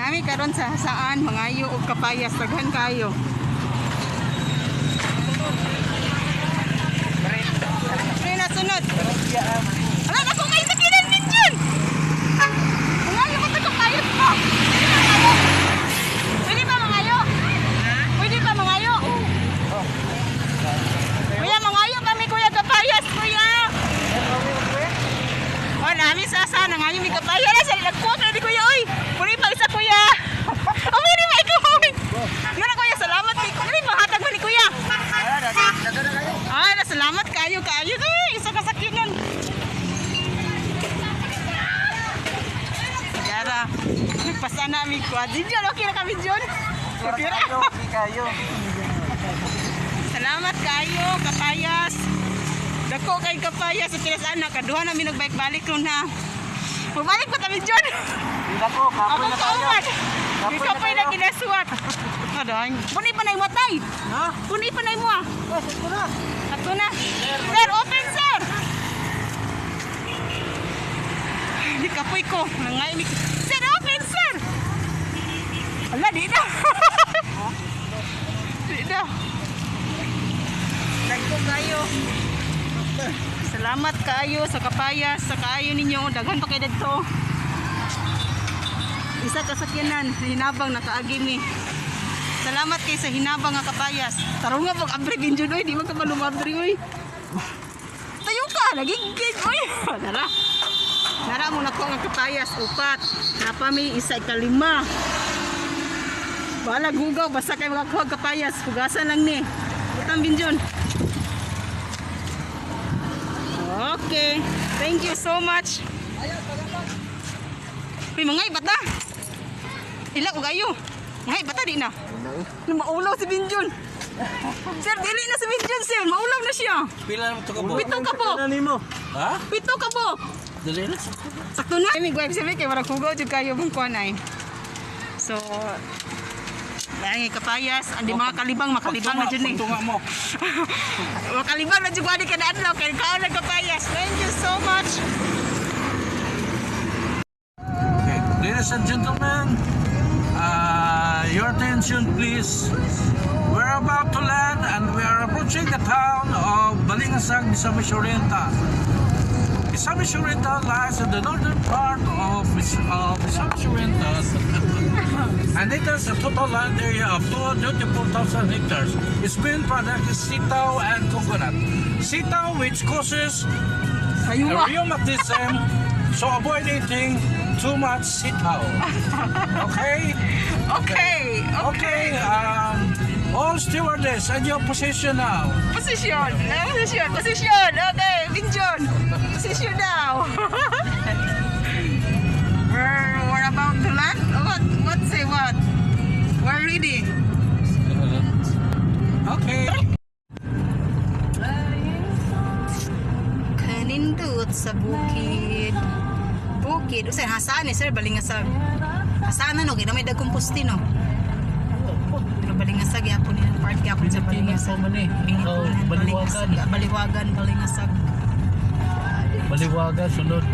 Nami karon sa saan mangayo og kapayas daghan kayo. Pre na sunod. Ala na ko kay sakinan minjon. Mangayo ko ta kapayas mo. Pwede ba mangayo? Pwede ba mangayo? Kuya mangayo kami kuya kapayas kuya. Oh, nami sa sana ngayon mi kapayas na sa lagkot na di kuya oy. Puri pa isa kuya. Amo ni may kuy. Ngara kuya salamat kay kuya mahatag mo ni kuya. Ah, salamat kayo kayo isa ka sakinan. Yara. Pasana mi kuad. Diyan okay na kami diyon. Okay kayo. Salamat kayo kapayas. Dako kay kapayas sa pilas anak kaduha na mi nagbalik-balik ron ha. Magbalik pa kami diyon. Dako kapoy na tayo. Kapoy na kinasuwat. Aday. Puni pa nay matay. Ha? Puni pa nay mo ah. Ito na. Ato na. Sir, open sir. Di kapoy ko. Nangay mi. Sir, open sir. Ala di na. Di na. Dagko kayo. Salamat kayo sa kapayas, sa kaayo ninyo. Daghan pa kay dito. Isa ka sakyanan, hinabang nakaagi mi. Salamat kay sa hinabang nga kapayas. Tarong nga pag abri binjud oy, di man ka malumabri oy. Tayo ka, nagigig oy. Nara. Nara mo na ko nga kapayas, upat. Napami isa ikalima. Bala gugaw basta kay mga kuwag kapayas, pugasan lang ni. Utang binjon. Okay, thank you so much. Uy, mga ibata. Ila ko kayo. Mga ibata di na. Maulaw si Binjon. Sir, dili na si Binjon, sir. Maulaw na siya. Pila na ito ka po? Pito ka po. Ha? Pito ka po. Dali na. Sakto na. May guwag sabi kay marang hugaw dyan kayo bang kuanay. So, dahil kapayas, andi mga kalibang, makalibang na dyan eh. Tunga mo. Makalibang na dyan ko, adi ka na adlaw, kaya kaon na kapayas. Thank you so much. Okay, ladies and gentlemen, your attention please. We're about to land and we are approaching the town of Balingasag, Misamis Oriental. Misamis Oriental lies in the northern part of Misamis Oriental. And it has a total land area of 224,000 hectares. Its main product is sitaw and coconut. Sitaw, which causes rheumatism, so avoid eating too much sitaw. Okay? Okay. All stewardess at your position now. Position. Okay, Binjon. Position now. We're about to land. What say what? We're ready. Okay. Kanindot sa bukid. Bukid. Usay hasaan sir, Balingasag. Hasaan no, gina may dagkong pusti no. Pero Balingasag yapon ni part yapon sa Balingasag. Baliwagan. Baliwagan, Balingasag. Baliwagan, sunod.